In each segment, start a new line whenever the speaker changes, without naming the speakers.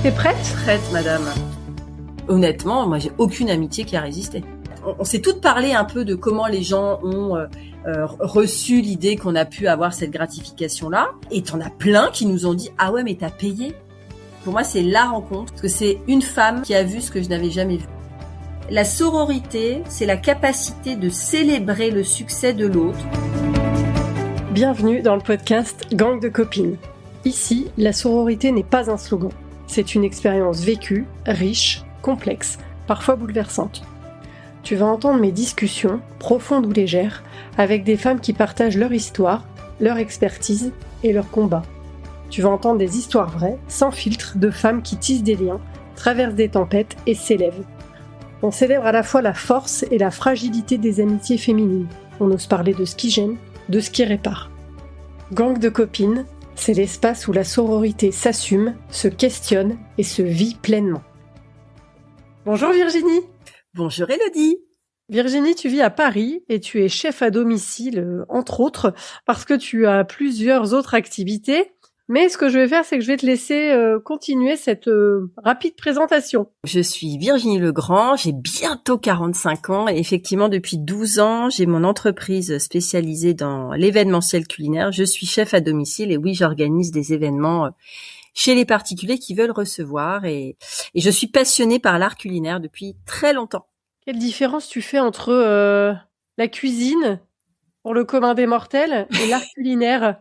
T'es prête ?
Prête, madame. Honnêtement, moi, j'ai aucune amitié qui a résisté. On s'est toutes parlé un peu de comment les gens ont reçu l'idée qu'on a pu avoir cette gratification-là. Et t'en as plein qui nous ont dit « Ah ouais, mais t'as payé ?» Pour moi, c'est la rencontre, parce que c'est une femme qui a vu ce que je n'avais jamais vu. La sororité, c'est la capacité de célébrer le succès de l'autre.
Bienvenue dans le podcast Gang de copines. Ici, la sororité n'est pas un slogan. C'est une expérience vécue, riche, complexe, parfois bouleversante. Tu vas entendre mes discussions, profondes ou légères, avec des femmes qui partagent leur histoire, leur expertise et leur combat. Tu vas entendre des histoires vraies, sans filtre, de femmes qui tissent des liens, traversent des tempêtes et s'élèvent. On célèbre à la fois la force et la fragilité des amitiés féminines. On ose parler de ce qui gêne, de ce qui répare. Gang de copines, c'est l'espace où la sororité s'assume, se questionne et se vit pleinement. Bonjour Virginie.
Bonjour Élodie.
Virginie, tu vis à Paris et tu es chef à domicile, entre autres, parce que tu as plusieurs autres activités. Mais ce que je vais faire, c'est que je vais te laisser continuer cette rapide présentation.
Je suis Virginie Legrand, j'ai bientôt 45 ans et effectivement depuis 12 ans, j'ai mon entreprise spécialisée dans l'événementiel culinaire. Je suis chef à domicile et oui, j'organise des événements chez les particuliers qui veulent recevoir et je suis passionnée par l'art culinaire depuis très longtemps.
Quelle différence tu fais entre la cuisine pour le commun des mortels et l'art culinaire?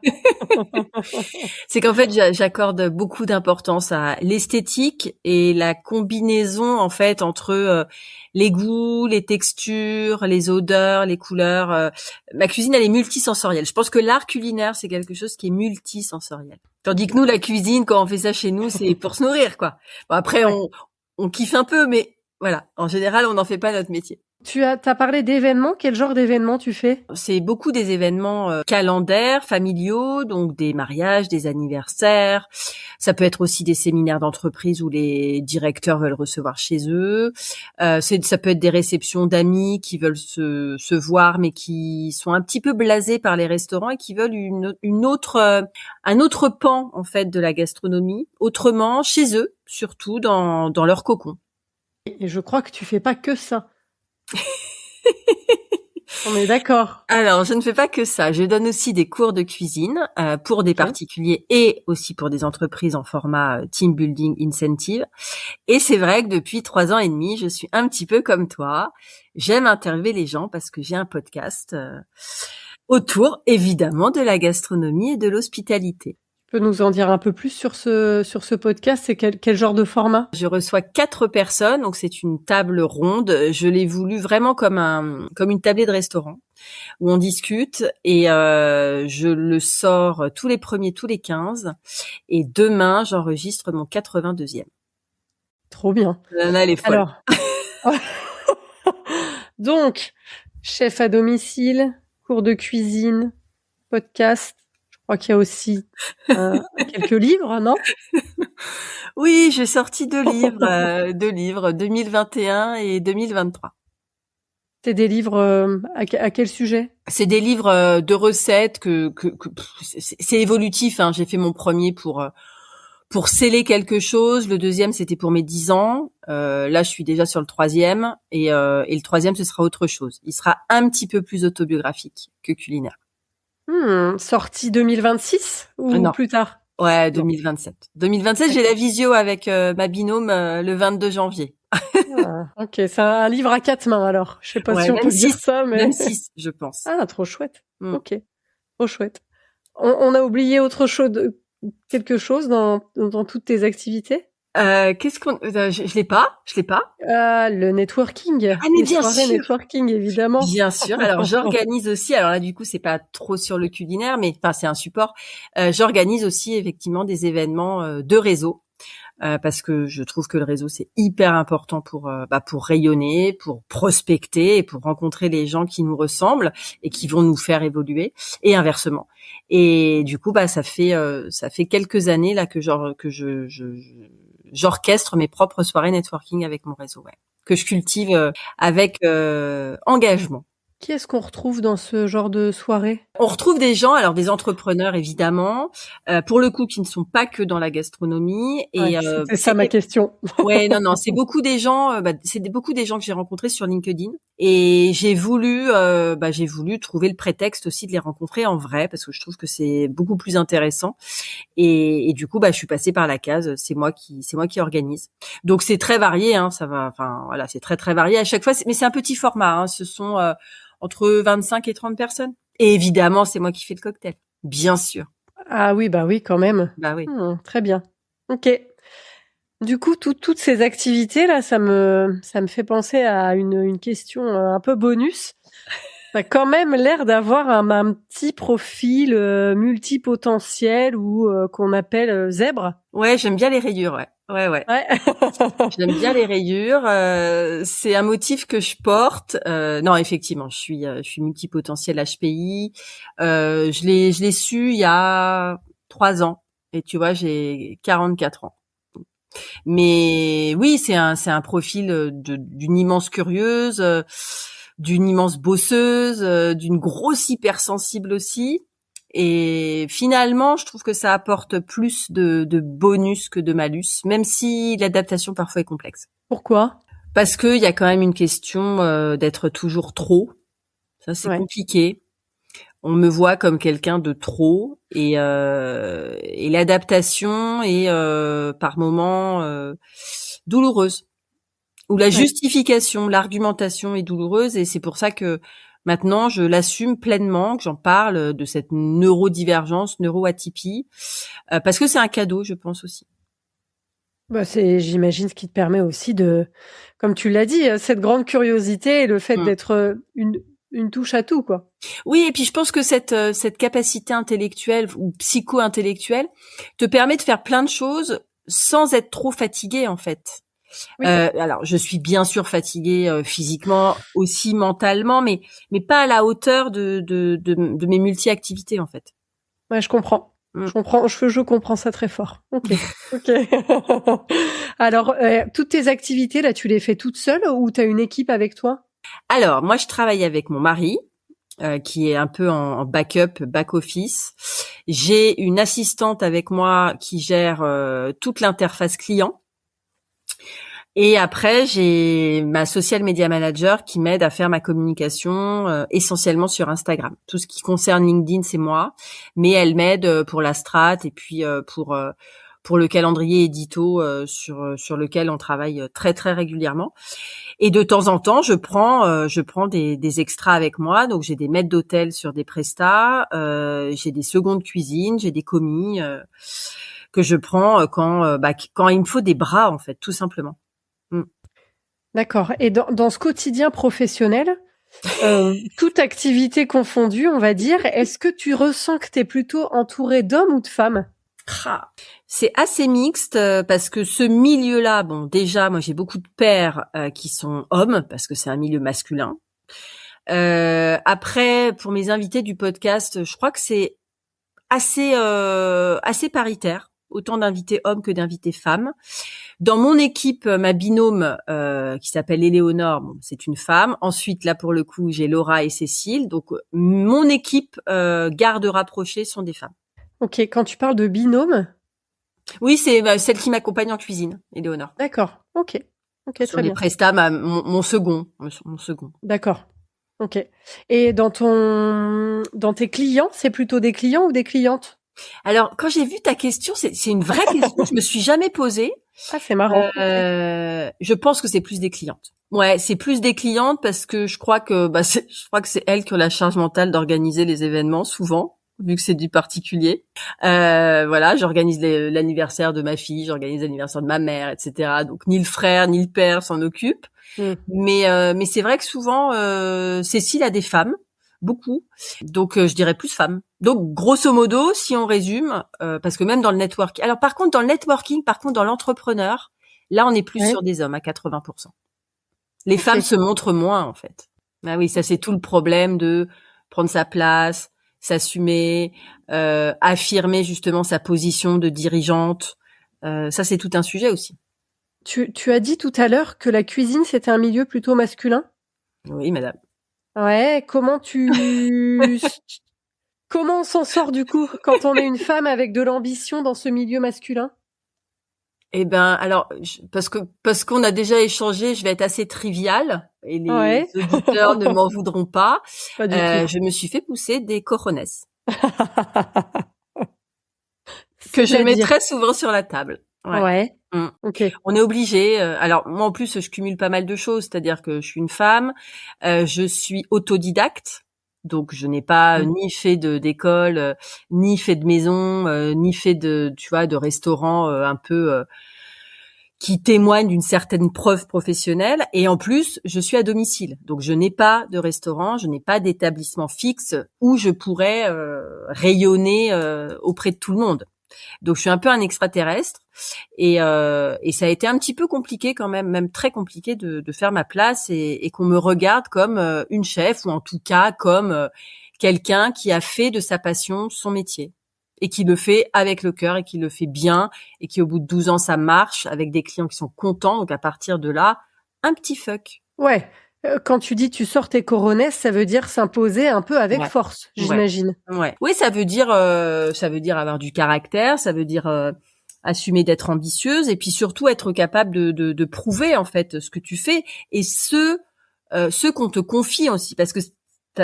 C'est qu'en fait, j'accorde beaucoup d'importance à l'esthétique et la combinaison en fait entre les goûts, les textures, les odeurs, les couleurs. Ma cuisine, elle est multisensorielle. Je pense que l'art culinaire, c'est quelque chose qui est multisensoriel. Tandis que nous, la cuisine, quand on fait ça chez nous, c'est pour se nourrir, quoi. Bon, après, on kiffe un peu, mais voilà. En général, on n'en fait pas notre métier.
T'as parlé d'événements. Quel genre d'événements tu fais?
C'est beaucoup des événements calendaires, familiaux, donc des mariages, des anniversaires. Ça peut être aussi des séminaires d'entreprise où les directeurs veulent recevoir chez eux. Ça peut être des réceptions d'amis qui veulent se voir, mais qui sont un petit peu blasés par les restaurants et qui veulent un autre pan en fait de la gastronomie, autrement chez eux, surtout dans leur cocon.
Et je crois que tu fais pas que ça. On est d'accord.
Alors, je ne fais pas que ça. Je donne aussi des cours de cuisine pour des particuliers et aussi pour des entreprises en format team building incentive. Et c'est vrai que depuis 3 ans et demi, je suis un petit peu comme toi. J'aime interviewer les gens parce que j'ai un podcast autour, évidemment, de la gastronomie et de l'hospitalité.
Tu peux nous en dire un peu plus sur ce podcast? C'est quel genre de format?
Je reçois 4 personnes, donc c'est une table ronde. Je l'ai voulu vraiment comme une tablée de restaurant où on discute et je le sors tous les premiers, tous les 15. Et demain, j'enregistre mon 82e.
Trop bien.
Elle est folle.
Alors, donc, chef à domicile, cours de cuisine, podcast. Je crois qu'il y a aussi quelques livres, non?
Oui, j'ai sorti 2 livres, 2021 et 2023.
C'est des livres à quel sujet?
C'est des livres de recettes que c'est évolutif. Hein. J'ai fait mon premier pour sceller quelque chose. Le deuxième, c'était pour mes 10 ans. Là, je suis déjà sur le 3e et le 3e, ce sera autre chose. Il sera un petit peu plus autobiographique que culinaire.
Sortie 2026 ou
Non.
plus tard?
Ouais, 2027. 2027, j'ai la visio avec ma binôme le 22 janvier.
Ok, c'est un livre à 4 mains alors. Je sais pas si on peut dire ça, mais
même 6, je pense.
Ah, trop chouette. Ok, trop chouette. On a oublié quelque chose dans toutes tes activités?
Je l'ai pas.
Le networking.
Ah, mais bien
soirées
sûr.
Networking, évidemment.
Bien sûr. Alors, j'organise aussi, alors là, du coup, c'est pas trop sur le culinaire, mais enfin, c'est un support. J'organise aussi, effectivement, des événements de réseau. Parce que je trouve que le réseau c'est hyper important pour rayonner, pour prospecter et pour rencontrer les gens qui nous ressemblent et qui vont nous faire évoluer et inversement. Et du coup ça fait quelques années là que j'orchestre mes propres soirées networking avec mon réseau, que je cultive avec engagement.
Qui est-ce qu'on retrouve dans ce genre de soirée?
On retrouve des gens, alors des entrepreneurs évidemment, pour le coup qui ne sont pas que dans la gastronomie
Ouais,
et
c'était ça ma question.
ouais, non, c'est beaucoup des gens, beaucoup des gens que j'ai rencontrés sur LinkedIn et j'ai voulu trouver le prétexte aussi de les rencontrer en vrai parce que je trouve que c'est beaucoup plus intéressant et du coup, je suis passée par la case, c'est moi qui organise. Donc c'est très varié, hein, c'est très très varié à chaque fois, mais c'est un petit format, hein, ce sont entre 25 et 30 personnes. Et évidemment, c'est moi qui fais le cocktail, bien sûr.
Ah oui, bah oui, quand même.
Bah oui.
Très bien. Ok. Du coup, toutes ces activités là, ça me fait penser à une question un peu bonus. T'as quand même l'air d'avoir un petit profil multipotentiel ou qu'on appelle zèbre.
Ouais, j'aime bien les rayures, ouais. Ouais, ouais.
Ouais.
J'aime bien les rayures. C'est un motif que je porte. Non, effectivement, je suis multipotentiel HPI. Je l'ai su il y a 3 ans. Et tu vois, j'ai 44 ans. Mais oui, c'est un profil d'une immense curieuse, d'une immense bosseuse, d'une grosse hypersensible aussi. Et finalement, je trouve que ça apporte plus de bonus que de malus, même si l'adaptation parfois est complexe.
Pourquoi?
Parce que il y a quand même une question d'être toujours trop. Ça, c'est
Ouais.
compliqué. On me voit comme quelqu'un de trop et l'adaptation est par moments douloureuse. Ou la
Ouais.
justification, l'argumentation est douloureuse et c'est pour ça que maintenant je l'assume pleinement, que j'en parle de cette neurodivergence, neuroatypie, parce que c'est un cadeau, je pense aussi.
Bah j'imagine, ce qui te permet aussi comme tu l'as dit, cette grande curiosité et le fait
Mm.
d'être une touche à tout, quoi.
Oui, et puis je pense que cette capacité intellectuelle ou psycho-intellectuelle te permet de faire plein de choses sans être trop fatigué en fait.
Oui.
Alors, je suis bien sûr fatiguée physiquement, aussi mentalement, mais pas à la hauteur de mes multi-activités en fait.
Ouais, je comprends.
Mm.
Je comprends ça très fort. Ok, ok. Alors, toutes tes activités là, tu les fais toute seule ou t'as une équipe avec toi?
Alors, moi, je travaille avec mon mari, qui est un peu en backup, back office. J'ai une assistante avec moi qui gère toute l'interface client. Et après, j'ai ma social media manager qui m'aide à faire ma communication essentiellement sur Instagram. Tout ce qui concerne LinkedIn, c'est moi, mais elle m'aide pour la strat et puis pour le calendrier édito sur lequel on travaille très très régulièrement. Et de temps en temps, je prends des extras avec moi. Donc j'ai des maîtres d'hôtel sur des prestats, j'ai des secondes cuisines, j'ai des commis que je prends quand il me faut des bras en fait, tout simplement. Mm.
D'accord. Et dans ce quotidien professionnel, toute activité confondue, on va dire, est-ce que tu ressens que tu es plutôt entourée d'hommes ou de femmes?
Ah, c'est assez mixte parce que ce milieu-là, bon, déjà, moi j'ai beaucoup de pairs qui sont hommes parce que c'est un milieu masculin. Après, pour mes invités du podcast, je crois que c'est assez paritaire, autant d'invités hommes que d'invités femmes. Dans mon équipe, ma binôme qui s'appelle Éléonore, bon, c'est une femme. Ensuite, là pour le coup, j'ai Laura et Cécile. Donc mon équipe garde rapprochée sont des femmes.
Ok, quand tu parles de binôme,
Oui, c'est celle qui m'accompagne en cuisine, Éléonore.
d'accord. Ok, ok,
Sur
très
les
bien.
prestats, mon second, mon second.
D'accord. Ok. Et dans tes clients, c'est plutôt des clients ou des clientes?
Alors, quand j'ai vu ta question, c'est une vraie question, je me suis jamais posée.
Ah, c'est marrant. Ok.
Je pense que c'est plus des clientes. Ouais, c'est plus des clientes parce que je crois que je crois que c'est elles qui ont la charge mentale d'organiser les événements souvent, vu que c'est du particulier. Voilà, j'organise l'anniversaire de ma fille, j'organise l'anniversaire de ma mère, etc. Donc ni le frère ni le père s'en occupent.
Hmm.
Mais c'est vrai que souvent Cécile a des femmes, beaucoup. Donc je dirais plus femmes. Donc grosso modo, si on résume, parce que même dans le networking. Alors par contre dans le networking, par contre dans l'entrepreneur, là on est plus
Ouais.
sur des hommes à 80%. Les femmes
Ok.
se montrent moins en fait. Ah oui, ça c'est tout le problème de prendre sa place, s'assumer, affirmer justement sa position de dirigeante. Ça c'est tout un sujet aussi.
Tu as dit tout à l'heure que la cuisine, c'était un milieu plutôt masculin?
Oui, madame.
Ouais, comment on s'en sort du coup quand on est une femme avec de l'ambition dans ce milieu masculin?
Eh ben, alors, parce qu'on a déjà échangé, je vais être assez triviale et les
Ouais,
auditeurs ne m'en voudront pas.
pas du tout.
Je me suis fait pousser des cojones que je mets
C'est-à-dire?
très souvent sur la table. Ouais.
Ouais,
Mm.
OK.
On est obligé. Alors moi en plus, je cumule pas mal de choses, c'est-à-dire que je suis une femme, je suis autodidacte. Donc je n'ai pas ni fait d'école, ni fait de maison, ni fait de tu vois de restaurant un peu qui témoigne d'une certaine preuve professionnelle. Et en plus, je suis à domicile. Donc, je n'ai pas de restaurant, je n'ai pas d'établissement fixe où je pourrais rayonner auprès de tout le monde. Donc, je suis un peu un extraterrestre. Et ça a été un petit peu compliqué quand même très compliqué de faire ma place et qu'on me regarde comme une chef ou en tout cas comme quelqu'un qui a fait de sa passion son métier et qui le fait avec le cœur et qui le fait bien et qui au bout de 12 ans ça marche avec des clients qui sont contents. Donc à partir de là, un petit fuck.
Ouais, quand tu dis: «Tu sors tes coronets», ça veut dire s'imposer un peu avec
Ouais.
force,
Ouais.
j'imagine?
Ouais. Oui, ça veut dire avoir du caractère, ça veut dire assumer d'être ambitieuse et puis surtout être capable de prouver en fait ce que tu fais et ce qu'on te confie aussi parce que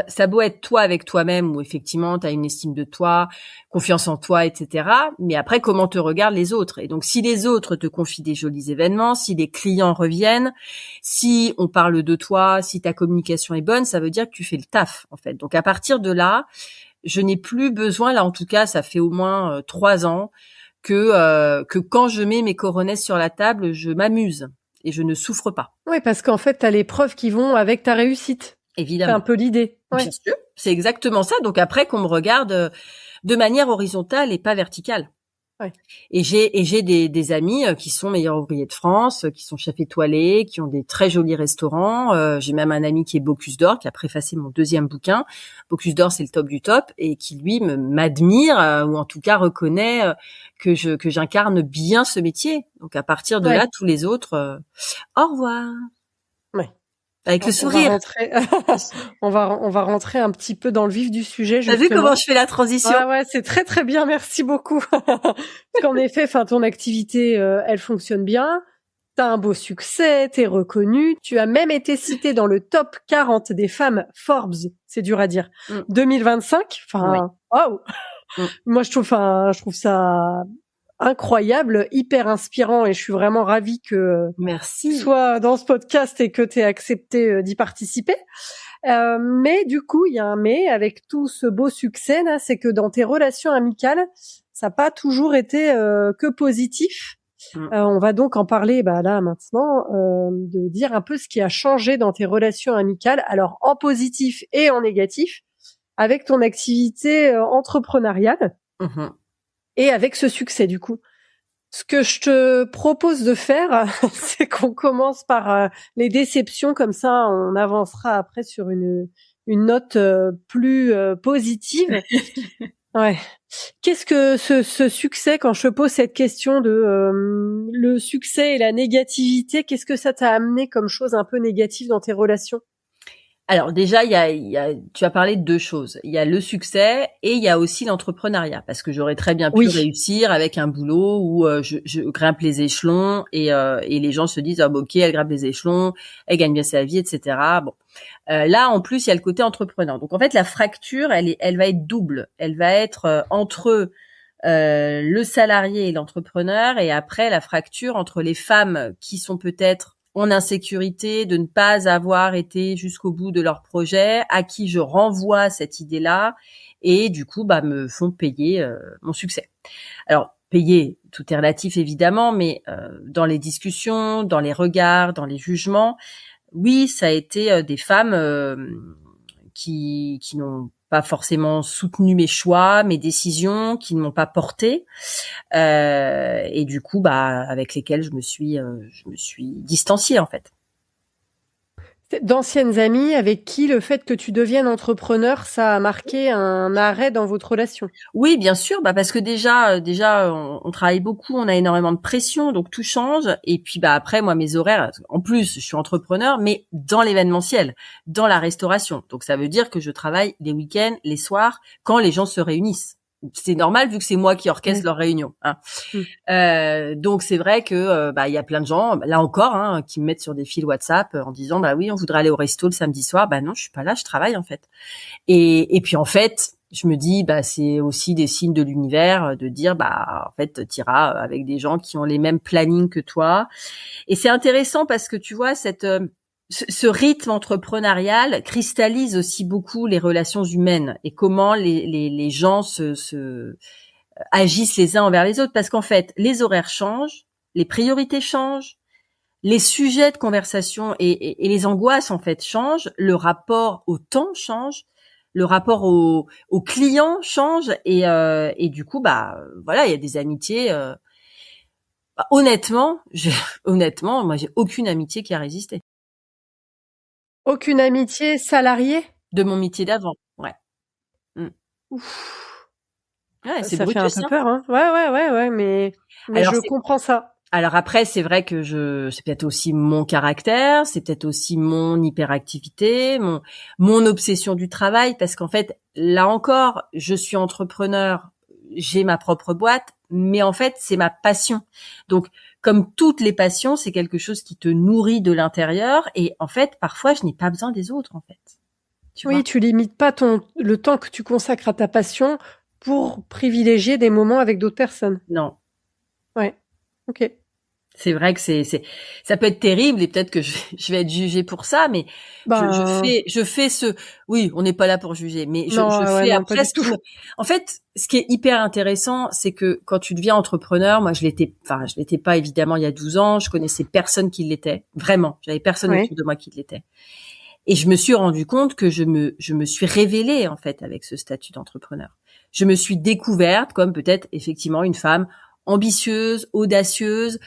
ça a beau être toi avec toi-même où effectivement tu as une estime de toi, confiance en toi, etc. Mais après comment te regardent les autres et donc si les autres te confient des jolis événements, si les clients reviennent, si on parle de toi, si ta communication est bonne, ça veut dire que tu fais le taf en fait. Donc à partir de là, je n'ai plus besoin, là en tout cas, ça fait au moins 3 ans que quand je mets mes coronets sur la table, je m'amuse et je ne souffre pas.
Oui, parce qu'en fait, tu as les preuves qui vont avec ta réussite. C'est un
Évidemment.
peu l'idée.
Bien
Ouais.
sûr, c'est exactement ça. Donc après qu'on me regarde de manière horizontale et pas verticale.
Ouais.
Et j'ai des amis qui sont meilleurs ouvriers de France, qui sont chefs étoilés, qui ont des très jolis restaurants. J'ai même un ami qui est Bocuse d'Or, qui a préfacé mon deuxième bouquin. Bocuse d'Or, c'est le top du top, et qui lui m'admire ou en tout cas reconnaît que j'incarne bien ce métier. Donc à partir de là,
Ouais.
tous les autres, au revoir,
Ouais.
avec le
On va
sourire.
rentrer on va rentrer un petit peu dans le vif du sujet,
T'as vu comment
justement.
je fais la transition?
Ouais, ouais, c'est très, très bien, merci beaucoup. Parce qu'en effet, enfin, ton activité, elle fonctionne bien. Tu as un beau succès, tu es reconnue. Tu as même été citée dans le top 40 des femmes Forbes, c'est dur à dire,
Mm.
2025.
Ouais.
Enfin, waouh!
Mm.
Moi, je trouve ça incroyable, hyper inspirant et je suis vraiment ravie que tu
Merci.
sois dans ce podcast et que tu aies accepté d'y participer. Mais du coup, il y a un mais avec tout ce beau succès là, c'est que dans tes relations amicales, ça n'a pas toujours été que positif.
Mm.
On va donc en parler là maintenant, de dire un peu ce qui a changé dans tes relations amicales, alors en positif et en négatif, avec ton activité entrepreneuriale
Mhm.
et avec ce succès du coup. Ce que je te propose de faire, c'est qu'on commence par les déceptions, comme ça on avancera après sur une note plus positive. Ouais. Qu'est-ce que ce succès, quand je te pose cette question de le succès et la négativité, qu'est-ce que ça t'a amené comme chose un peu négative dans tes relations?
Alors déjà, tu as parlé de deux choses. Il y a le succès et il y a aussi l'entrepreneuriat, parce que j'aurais très bien pu
Oui.
réussir avec un boulot où je grimpe les échelons et les gens se disent ah bah, ok, elle grimpe les échelons, elle gagne bien sa vie, etc. Bon, là en plus il y a le côté entrepreneur. Donc en fait la fracture, elle va être double. Elle va être entre le salarié et l'entrepreneur, et après la fracture entre les femmes qui sont peut-être en insécurité de ne pas avoir été jusqu'au bout de leur projet, à qui je renvoie cette idée-là, et du coup me font payer mon succès. Alors payer, tout est relatif évidemment, mais dans les discussions, dans les regards, dans les jugements, oui, ça a été des femmes qui n'ont pas forcément soutenu mes choix, mes décisions, qui ne m'ont pas porté, et du coup, avec lesquelles je me suis distanciée en fait.
D'anciennes amies avec qui le fait que tu deviennes entrepreneur, ça a marqué un arrêt dans votre relation?
Oui, bien sûr, parce que déjà, on travaille beaucoup, on a énormément de pression, donc tout change. Et puis, après, moi, mes horaires, en plus, je suis entrepreneur, mais dans l'événementiel, dans la restauration. Donc, ça veut dire que je travaille les week-ends, les soirs, quand les gens se réunissent. C'est normal vu que c'est moi qui orchestre leur réunion. Hein. Donc c'est vrai que il y a plein de gens, là encore, qui me mettent sur des fils WhatsApp en disant oui, on voudrait aller au resto le samedi soir. Non, je suis pas là, je travaille en fait. Et puis en fait, je me dis c'est aussi des signes de l'univers de dire en fait t'iras avec des gens qui ont les mêmes plannings que toi. Et c'est intéressant parce que tu vois ce rythme entrepreneurial cristallise aussi beaucoup les relations humaines et comment les gens se agissent les uns envers les autres, parce qu'en fait, les horaires changent, les priorités changent, les sujets de conversation et les angoisses en fait changent, le rapport au temps change, le rapport aux clients change et du coup voilà, il y a des amitiés. Honnêtement, moi j'ai aucune amitié qui a résisté.
Aucune amitié salariée?
De mon métier d'avant, ouais.
Ouf.
Ouais, c'est
Ça fait un
Brutus,
peu peur, hein. Ouais, mais
Alors,
je comprends ça.
Alors après, c'est vrai que c'est peut-être aussi mon caractère, c'est peut-être aussi mon hyperactivité, mon obsession du travail, parce qu'en fait, là encore, je suis entrepreneur, j'ai ma propre boîte, mais en fait, c'est ma passion. Donc, comme toutes les passions, c'est quelque chose qui te nourrit de l'intérieur, et en fait, parfois, je n'ai pas besoin des autres, en fait.
Oui, tu limites pas le temps que tu consacres à ta passion pour privilégier des moments avec d'autres personnes.
Non.
Ouais. Ok.
C'est vrai que ça peut être terrible et peut-être que je vais être jugée pour ça, mais je fais oui, on n'est pas là pour juger, mais je fais après ce tout. En fait, ce qui est hyper intéressant, c'est que quand tu deviens entrepreneur, moi je l'étais pas évidemment il y a 12 ans, je connaissais personne qui l'était, vraiment, j'avais personne autour de moi qui l'était. Et je me suis rendu compte que je me suis révélée en fait avec ce statut d'entrepreneur. Je me suis découverte comme peut-être effectivement une femme ambitieuse, audacieuse,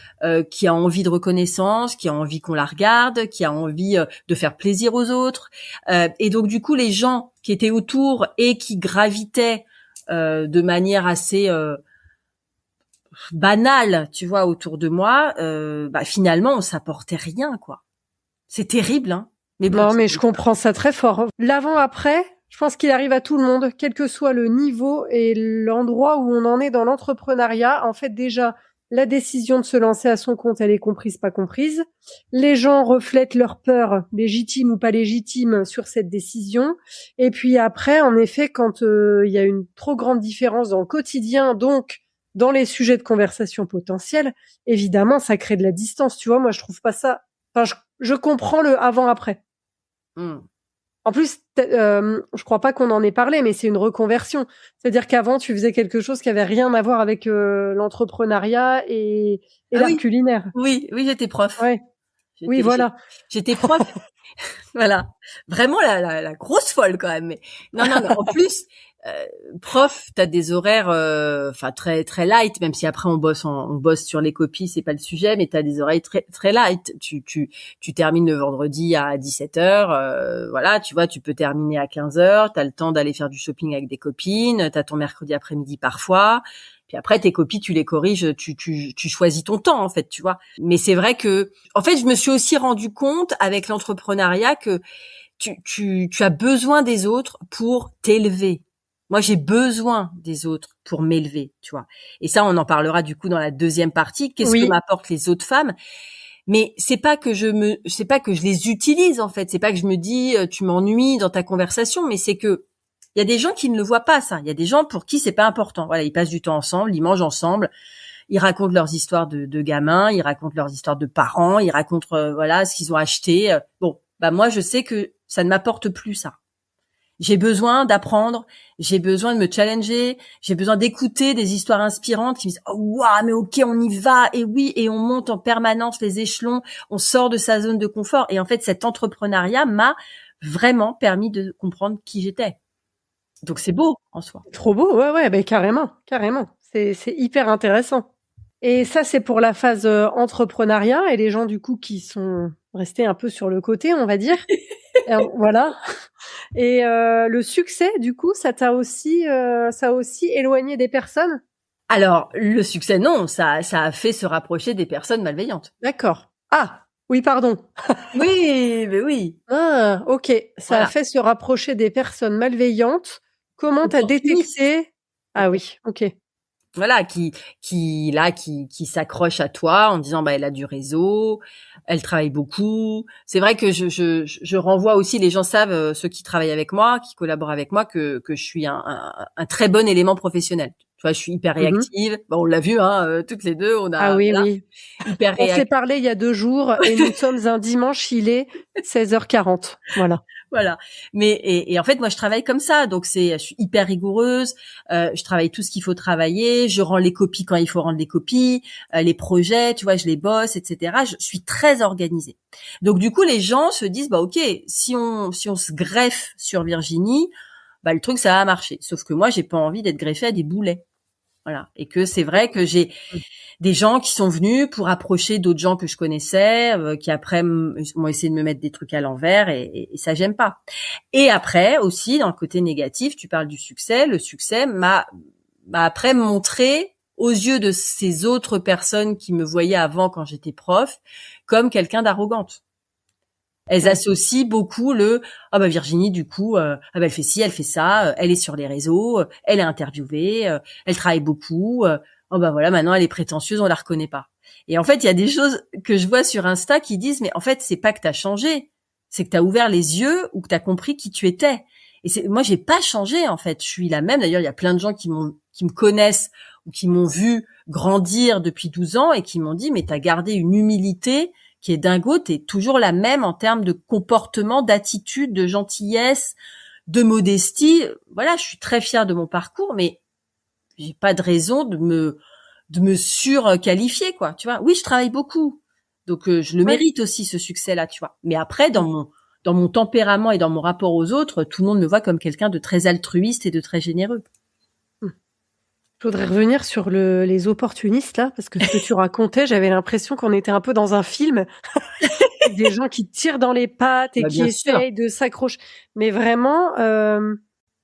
qui a envie de reconnaissance, qui a envie qu'on la regarde, qui a envie de faire plaisir aux autres. Et donc du coup, les gens qui étaient autour et qui gravitaient de manière assez banale, tu vois, autour de moi, finalement, on s'apportait rien, quoi. C'est terrible, hein. Mais bon,
non, mais je comprends ça très fort. L'avant-après, je pense qu'il arrive à tout le monde, quel que soit le niveau et l'endroit où on en est dans l'entrepreneuriat. En fait, déjà, la décision de se lancer à son compte, elle est comprise, pas comprise. Les gens reflètent leur peur, légitime ou pas légitime, sur cette décision. Et puis après, en effet, quand il y a une trop grande différence dans le quotidien, donc dans les sujets de conversation potentiels, évidemment, ça crée de la distance. Tu vois, moi, je trouve pas ça. Enfin, je comprends le avant-après. En plus, je crois pas qu'on en ait parlé, mais c'est une reconversion. C'est-à-dire qu'avant, tu faisais quelque chose qui avait rien à voir avec l'entrepreneuriat et l'art culinaire.
Oui, j'étais prof.
Ouais. Oui, voilà.
J'étais prof. Voilà. Vraiment la grosse folle quand même. Mais non, en plus, prof, t'as des horaires, très très light, même si après on bosse sur les copies, c'est pas le sujet, mais t'as des horaires très très light. Tu termines le vendredi à 17h, voilà, tu vois, tu peux terminer à 15h, t'as le temps d'aller faire du shopping avec des copines, t'as ton mercredi après-midi parfois. Puis après, tes copies, tu les corriges, tu choisis ton temps, en fait, tu vois. Mais c'est vrai que, en fait, je me suis aussi rendu compte avec l'entrepreneuriat que tu as besoin des autres pour t'élever. Moi, j'ai besoin des autres pour m'élever, tu vois. Et ça, on en parlera du coup dans la deuxième partie. Qu'est-ce que m'apportent les autres femmes? Mais c'est pas que je les utilise, en fait. C'est pas que je me dis, tu m'ennuies dans ta conversation, mais c'est que il y a des gens qui ne le voient pas, ça. Il y a des gens pour qui c'est pas important. Voilà, ils passent du temps ensemble, ils mangent ensemble, ils racontent leurs histoires de gamins, ils racontent leurs histoires de parents, ils racontent ce qu'ils ont acheté. Bon, moi je sais que ça ne m'apporte plus ça. J'ai besoin d'apprendre, j'ai besoin de me challenger, j'ai besoin d'écouter des histoires inspirantes qui me disent « Oh, waouh, mais ok, on y va !» Et oui, et on monte en permanence les échelons, on sort de sa zone de confort. Et en fait, cet entrepreneuriat m'a vraiment permis de comprendre qui j'étais. Donc c'est beau en soi.
Trop beau, ouais, carrément. C'est hyper intéressant. Et ça, c'est pour la phase entrepreneuriat et les gens du coup qui sont rester un peu sur le côté, on va dire. Voilà. Et le succès, du coup, ça a aussi éloigné des personnes?
Alors, le succès, non, ça a fait se rapprocher des personnes malveillantes.
D'accord. Ah! Oui, pardon.
Oui, mais oui.
Ah, OK. Ça a
Voilà.
fait se rapprocher des personnes malveillantes. Comment tu as
Opportuniste.
détecté? Ah oui, OK.
Voilà, qui s'accroche à toi en disant, bah, elle a du réseau, elle travaille beaucoup. C'est vrai que je renvoie aussi, les gens savent, ceux qui travaillent avec moi, qui collaborent avec moi, que je suis un très bon élément professionnel. Tu vois, je suis hyper
Mmh.
réactive. Bon, on l'a vu, hein, toutes les deux, on
Ah
a,
oui,
voilà,
oui.
hyper
On s'est
réactive.
parlé il y a 2 jours et nous sommes un dimanche, il est 16h40. Voilà.
Voilà. Mais et en fait, moi, je travaille comme ça. Donc je suis hyper rigoureuse. Je travaille tout ce qu'il faut travailler. Je rends les copies quand il faut rendre les copies, les projets, tu vois, je les bosse, etc. Je suis très organisée. Donc du coup, les gens se disent, bah ok, si on se greffe sur Virginie, bah le truc ça va marcher. Sauf que moi, j'ai pas envie d'être greffée à des boulets. Voilà. Et que c'est vrai que j'ai
Mmh.
des gens qui sont venus pour approcher d'autres gens que je connaissais, qui après m'ont essayé de me mettre des trucs à l'envers, et ça j'aime pas. Et après aussi, dans le côté négatif, tu parles du succès. Le succès m'a après montré aux yeux de ces autres personnes qui me voyaient avant quand j'étais prof comme quelqu'un d'arrogante. Elles
Ouais.
associent beaucoup le ah bah Virginie du coup ah bah elle fait ci, elle fait ça, elle est sur les réseaux, elle est interviewée, elle travaille beaucoup, oh bah voilà maintenant elle est prétentieuse, on la reconnaît pas. Et en fait, il y a des choses que je vois sur Insta qui disent mais en fait, c'est pas que tu as changé, c'est que tu as ouvert les yeux ou que tu as compris qui tu étais. Et c'est moi j'ai pas changé en fait, je suis la même. D'ailleurs, il y a plein de gens qui me connaissent ou qui m'ont vu grandir depuis 12 ans et qui m'ont dit mais tu as gardé une humilité qui est dingo, t'es toujours la même en termes de comportement, d'attitude, de gentillesse, de modestie. Voilà, je suis très fière de mon parcours, mais j'ai pas de raison de me surqualifier, quoi. Tu vois. Oui, je travaille beaucoup, donc je le
Ouais.
mérite aussi ce succès-là, tu vois. Mais après, dans mon tempérament et dans mon rapport aux autres, tout le monde me voit comme quelqu'un de très altruiste et de très généreux.
Mmh. Je voudrais revenir sur les opportunistes là, parce que ce que tu racontais, j'avais l'impression qu'on était un peu dans un film. Des gens qui tirent dans les pattes et
Bah,
qui
bien sûr.
essayent de s'accrocher. Mais vraiment,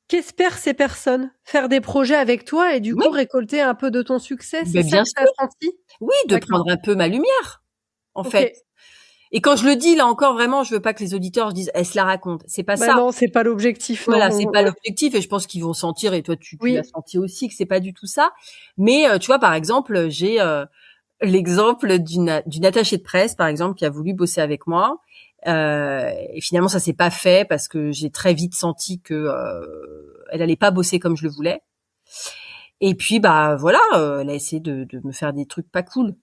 qu'espèrent ces personnes? Faire des projets avec toi et du
Oui,
coup récolter un peu de ton succès, c'est
mais
ça
bien
que tu as
sûr.
senti?
Oui, de
D'accord.
prendre un peu ma lumière, en fait.
OK.
Et quand je le dis, là encore, vraiment, je veux pas que les auditeurs se disent, elle se la raconte. C'est pas
Bah
ça.
non, c'est pas l'objectif, non,
Voilà, c'est pas
ouais.
l'objectif, et je pense qu'ils vont sentir, et toi, tu l'as
Oui.
senti aussi, que c'est pas du tout ça. Mais, tu vois, par exemple, j'ai, l'exemple d'une attachée de presse, par exemple, qui a voulu bosser avec moi. Et finalement, ça s'est pas fait parce que j'ai très vite senti que, elle allait pas bosser comme je le voulais. Et puis, bah, voilà, elle a essayé de me faire des trucs pas cool.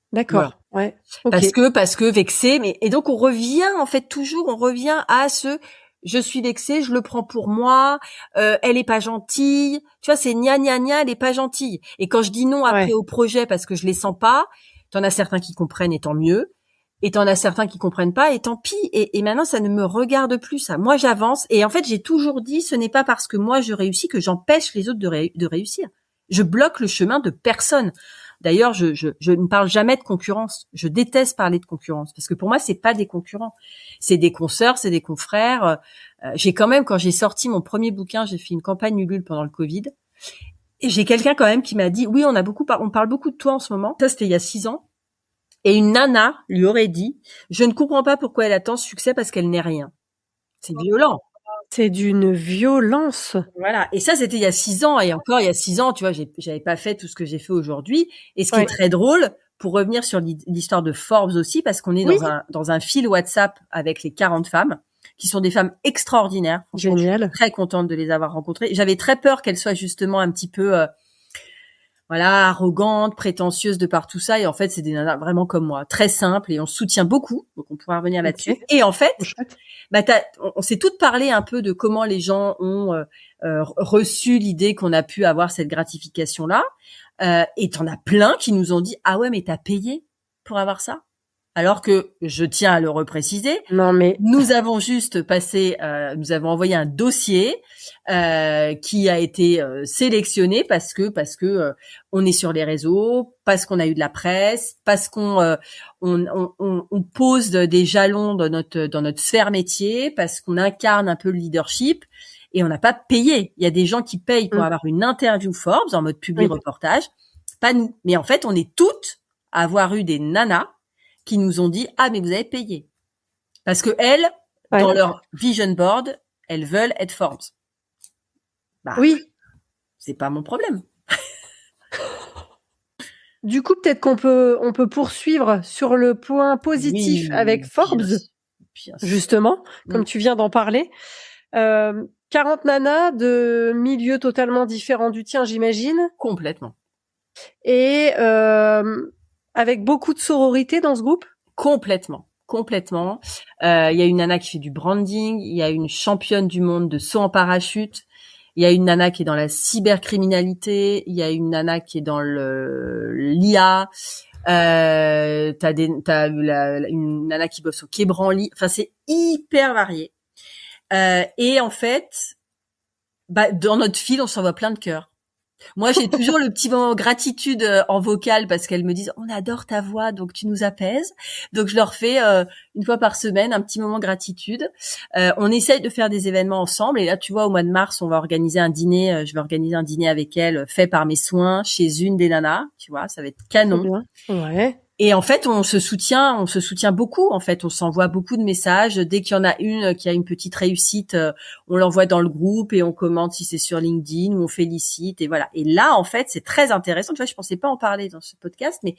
Voilà.
D'accord. Ouais. OK.
Parce que vexé, mais et donc on revient en fait toujours, on revient à ce je suis vexée, je le prends pour moi, elle est pas gentille, tu vois, c'est gna gna gna, elle est pas gentille. Et quand je dis non après
Ouais.
au projet parce que je les sens pas, t'en as certains qui comprennent et tant mieux, et t'en as certains qui comprennent pas et tant pis. Et maintenant ça ne me regarde plus ça. Moi j'avance et en fait j'ai toujours dit ce n'est pas parce que moi je réussis que j'empêche les autres de réussir. Je bloque le chemin de personne. D'ailleurs, je ne parle jamais de concurrence. Je déteste parler de concurrence parce que pour moi, c'est pas des concurrents. C'est des consoeurs, c'est des confrères. J'ai quand même, quand j'ai sorti mon premier bouquin, j'ai fait une campagne Ulule pendant le Covid. Et j'ai quelqu'un quand même qui m'a dit, oui, on parle beaucoup de toi en ce moment. Ça, c'était il y a 6 ans. Et une nana lui aurait dit, je ne comprends pas pourquoi elle attend ce succès parce qu'elle n'est rien. C'est violent.
C'est d'une violence.
Voilà. Et ça, c'était il y a 6 ans. Et encore, il y a 6 ans, tu vois, j'avais pas fait tout ce que j'ai fait aujourd'hui. Et ce qui est
Ouais.
très drôle, pour revenir sur l'histoire de Forbes aussi, parce qu'on est
Oui.
dans un fil WhatsApp avec les 40 femmes, qui sont des femmes extraordinaires. Franchement, je suis
Génial.
très contente de les avoir rencontrées. J'avais très peur qu'elles soient justement un petit peu, voilà, arrogantes, prétentieuses de par tout ça. Et en fait, c'est des nanas vraiment comme moi, très simples, et on se soutient beaucoup. Donc, on pourra revenir là-dessus.
OK.
Et en fait,
Trop chouette.
bah, on s'est toutes parlé un peu de comment les gens ont reçu l'idée qu'on a pu avoir cette gratification-là. Et t'en as plein qui nous ont dit, ah ouais, mais t'as payé pour avoir ça? Alors que, je tiens à le repréciser,
Non, mais
nous avons juste nous avons envoyé un dossier qui a été sélectionné parce que on est sur les réseaux, parce qu'on a eu de la presse, parce on pose des jalons dans notre sphère métier, parce qu'on incarne un peu le leadership. Et on n'a pas payé. Il y a des gens qui payent pour avoir une interview Forbes en mode public reportage, pas nous. Mais en fait, on est toutes à avoir eu des nanas qui nous ont dit mais vous avez payé parce que elles, dans leur vision board, elles veulent être Forbes.
Oui,
c'est pas mon problème.
Du coup, peut-être on peut poursuivre sur le point positif avec Forbes, justement, comme tu viens d'en parler. 40 nanas de milieux totalement différents du tien, j'imagine.
Complètement.
Et avec beaucoup de sororité dans ce groupe.
Complètement. Il y a une nana qui fait du branding, il y a une championne du monde de saut en parachute, il y a une nana qui est dans la cybercriminalité, il y a une nana qui est dans l'IA, t'as une nana qui bosse au Quai Branly. Enfin, c'est hyper varié. Et en fait, dans notre fil, on s'envoie plein de cœurs. Moi, j'ai toujours le petit moment gratitude en vocal parce qu'elles me disent on adore ta voix, donc tu nous apaises. Donc je leur fais une fois par semaine un petit moment gratitude. On essaye de faire des événements ensemble. Et là, tu vois, au mois de mars, on va organiser un dîner. Je vais organiser un dîner avec elles, fait par mes soins, chez une des nanas. Tu vois, ça va être canon.
Bien. Ouais.
Et en fait, on se soutient beaucoup. En fait, on s'envoie beaucoup de messages. Dès qu'il y en a une qui a une petite réussite, on l'envoie dans le groupe et on commente si c'est sur LinkedIn ou on félicite et voilà. Et là, en fait, c'est très intéressant. Tu vois, je pensais pas en parler dans ce podcast, mais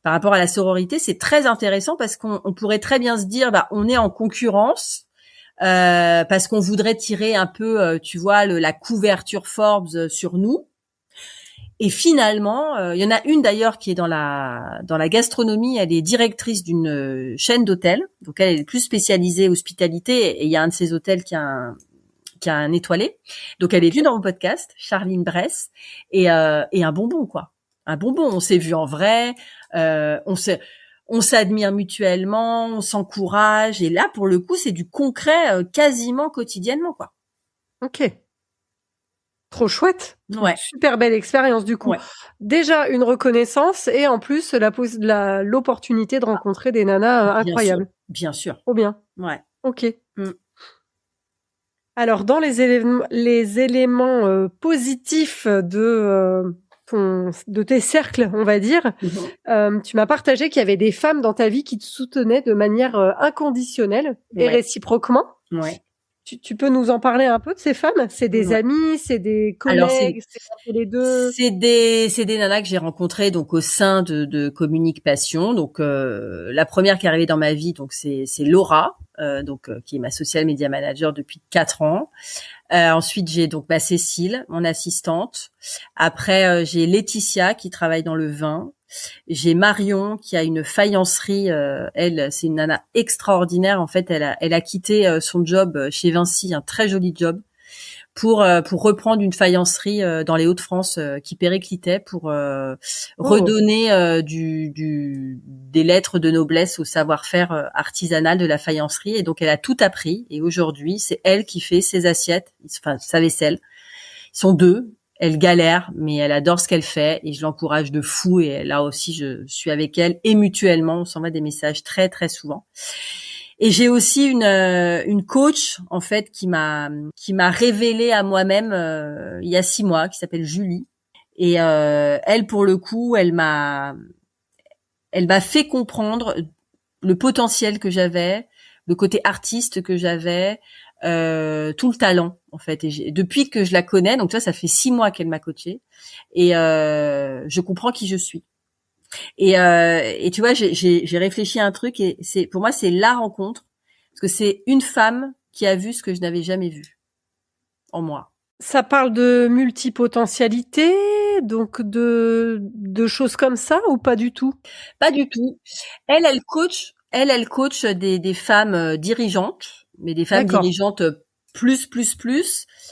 par rapport à la sororité, c'est très intéressant parce qu'on pourrait très bien se dire, on est en concurrence. Parce qu'on voudrait tirer un peu, tu vois, la couverture Forbes sur nous. Et finalement, il y en a une d'ailleurs qui est dans la gastronomie. Elle est directrice d'une chaîne d'hôtels. Donc elle est plus spécialisée hospitalité. Et il y a un de ces hôtels qui a un étoilé. Donc elle est venue dans mon podcast, Charline Bress, et un bonbon quoi. Un bonbon. On s'est vu en vrai. On s'admire mutuellement. On s'encourage. Et là, pour le coup, c'est du concret quasiment quotidiennement quoi.
Ok. Trop chouette.
Ouais.
Super belle expérience du coup.
Ouais.
Déjà une reconnaissance et en plus l'opportunité de rencontrer des nanas incroyables.
Bien sûr.
Trop bien.
Ouais.
Ok. Alors dans les éléments positifs de tes cercles, on va dire, tu m'as partagé qu'il y avait des femmes dans ta vie qui te soutenaient de manière inconditionnelle et réciproquement.
Ouais.
Tu peux nous en parler un peu de ces femmes? C'est des amis, c'est des collègues, c'est les deux?
C'est des nanas que j'ai rencontrées donc au sein de Communique Passion. Donc la première qui est arrivée dans ma vie, donc c'est Laura, qui est ma social media manager depuis 4 ans. Ensuite j'ai donc Cécile, mon assistante. Après j'ai Laetitia qui travaille dans le vin. J'ai Marion qui a une faïencerie. Elle, c'est une nana extraordinaire. En fait, elle a quitté son job chez Vinci, un très joli job, pour reprendre une faïencerie dans les Hauts-de-France qui périclitait pour redonner des lettres de noblesse au savoir-faire artisanal de la faïencerie. Et donc, elle a tout appris. Et aujourd'hui, c'est elle qui fait ses assiettes, enfin sa vaisselle. Ils sont 2. Elle galère, mais elle adore ce qu'elle fait et je l'encourage de fou. Et là aussi, je suis avec elle et mutuellement, on s'envoie des messages très, très souvent. Et j'ai aussi une coach, en fait, qui m'a révélé à moi-même il y a 6 mois, qui s'appelle Julie. Et elle, pour le coup, elle m'a fait comprendre le potentiel que j'avais, le côté artiste que j'avais, tout le talent en fait. Et depuis que je la connais, donc ça fait 6 mois qu'elle m'a coachée et je comprends qui je suis. Et tu vois, j'ai réfléchi à un truc et pour moi c'est la rencontre parce que c'est une femme qui a vu ce que je n'avais jamais vu en moi.
Ça parle de multipotentialité, donc de choses comme ça ou pas du tout?
Pas du tout. Elle coach des femmes dirigeantes, mais des femmes dirigeantes plus,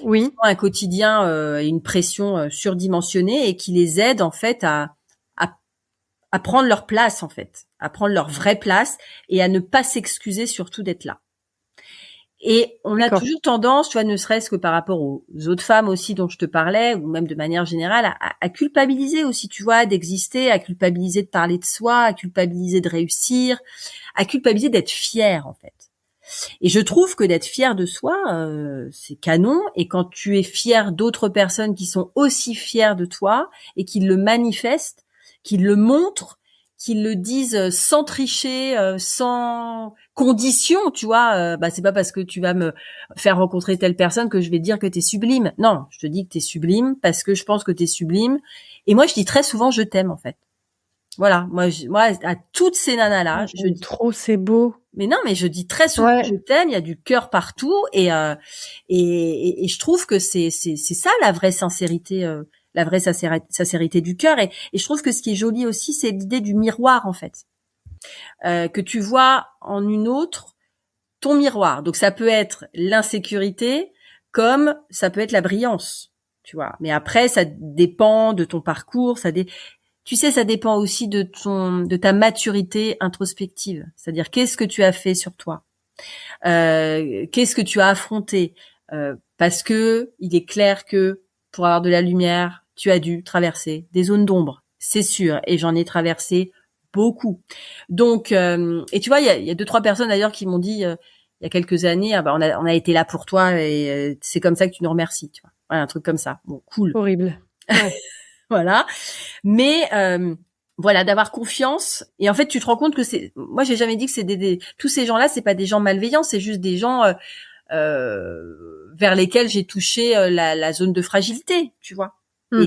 oui,
qui ont un quotidien et une pression surdimensionnée et qui les aident en fait à prendre leur place en fait. à prendre leur vraie place et à ne pas s'excuser surtout d'être là. Et on a toujours tendance, tu vois, ne serait-ce que par rapport aux autres femmes aussi dont je te parlais, ou même de manière générale, à culpabiliser aussi, tu vois, d'exister, à culpabiliser de parler de soi, à culpabiliser de réussir, à culpabiliser d'être fière, en fait. Et je trouve que d'être fier de soi, c'est canon. Et quand tu es fier d'autres personnes qui sont aussi fières de toi et qui le manifestent, qui le montrent, qui le disent sans tricher, sans condition, tu vois, c'est pas parce que tu vas me faire rencontrer telle personne que je vais te dire que t'es sublime. Non, je te dis que t'es sublime parce que je pense que t'es sublime. Et moi, je dis très souvent je t'aime, en fait. Voilà, moi, à toutes ces nanas-là, je dis
trop, c'est beau.
Mais non, mais je dis très souvent je t'aime. Il y a du cœur partout, et je trouve que c'est ça la vraie sincérité, la vraie sincérité du cœur. Et je trouve que ce qui est joli aussi, c'est l'idée du miroir, en fait, que tu vois en une autre ton miroir. Donc ça peut être l'insécurité, comme ça peut être la brillance, tu vois. Mais après, ça dépend de ton parcours, tu sais, ça dépend aussi de ta maturité introspective. C'est-à-dire, qu'est-ce que tu as fait sur toi? Qu'est-ce que tu as affronté? Parce que il est clair que pour avoir de la lumière, tu as dû traverser des zones d'ombre. C'est sûr. Et j'en ai traversé beaucoup. Donc, et tu vois, il y a 2-3 personnes d'ailleurs qui m'ont dit, il y a quelques années, on a été là pour toi et c'est comme ça que tu nous remercies, tu vois. Voilà, un truc comme ça. Bon, cool.
Horrible. Ouais.
Voilà. Mais voilà, d'avoir confiance. Et en fait, tu te rends compte que moi, j'ai jamais dit que c'est tous ces gens-là, c'est pas des gens malveillants, c'est juste des gens vers lesquels j'ai touché la zone de fragilité, tu vois. Et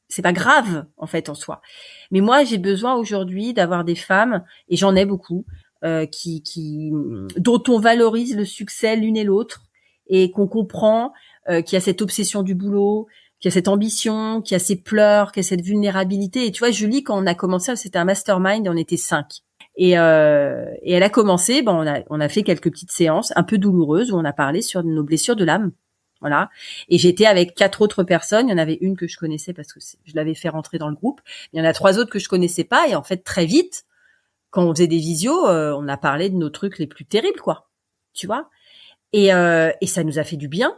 c'est pas grave en fait en soi. Mais moi, j'ai besoin aujourd'hui d'avoir des femmes, et j'en ai beaucoup, dont on valorise le succès l'une et l'autre, et qu'on comprend qu'il y a cette obsession du boulot, qu'il y a cette ambition, qu'il y a ces pleurs, qu'il y a cette vulnérabilité. Et tu vois, Julie, quand on a commencé, c'était un mastermind et on était 5. Et elle a commencé, on a fait quelques petites séances un peu douloureuses où on a parlé sur nos blessures de l'âme. Voilà. Et j'étais avec 4 autres personnes. Il y en avait une que je connaissais parce que je l'avais fait rentrer dans le groupe. Il y en a 3 autres que je connaissais pas. Et en fait, très vite, quand on faisait des visios, on a parlé de nos trucs les plus terribles, quoi. Tu vois? Et ça nous a fait du bien.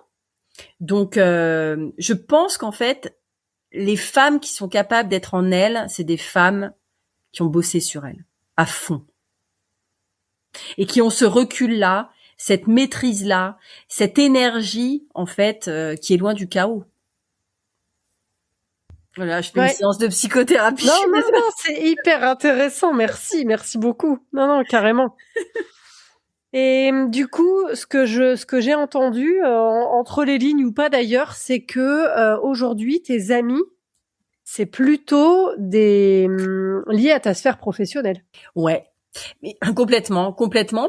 Donc, je pense qu'en fait, les femmes qui sont capables d'être en elles, c'est des femmes qui ont bossé sur elles, à fond. Et qui ont ce recul-là, cette maîtrise-là, cette énergie, en fait, qui est loin du chaos. Voilà, je fais une séance de psychothérapie.
Non, c'est hyper intéressant. Merci beaucoup. Non, carrément. Et du coup, ce que j'ai entendu entre les lignes ou pas d'ailleurs, c'est que aujourd'hui tes amis, c'est plutôt liés à ta sphère professionnelle.
Ouais. Mais complètement,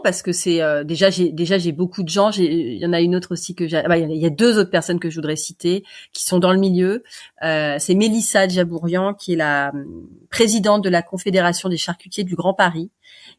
parce que c'est déjà j'ai beaucoup de gens. Il y en a une autre aussi que il y a 2 autres personnes que je voudrais citer qui sont dans le milieu. C'est Mélissa Djabourian, qui est la présidente de la Confédération des charcutiers du Grand Paris,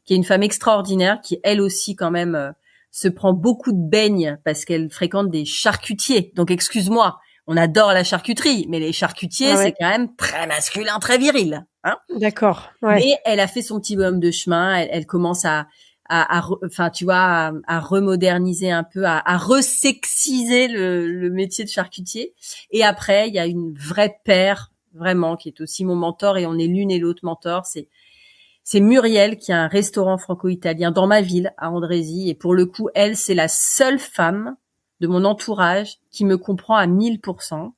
qui est une femme extraordinaire, qui elle aussi quand même se prend beaucoup de beignes parce qu'elle fréquente des charcutiers. Donc excuse-moi, on adore la charcuterie, mais les charcutiers c'est quand même très masculin, très viril. Hein,
d'accord. Ouais.
Mais elle a fait son petit bonhomme de chemin. Elle commence à remoderniser un peu, à resexiser le métier de charcutier. Et après, il y a une vraie paire, vraiment, qui est aussi mon mentor, et on est l'une et l'autre mentor. C'est Muriel, qui a un restaurant franco-italien dans ma ville, à Andrézy. Et pour le coup, elle, c'est la seule femme de mon entourage qui me comprend à 1000%,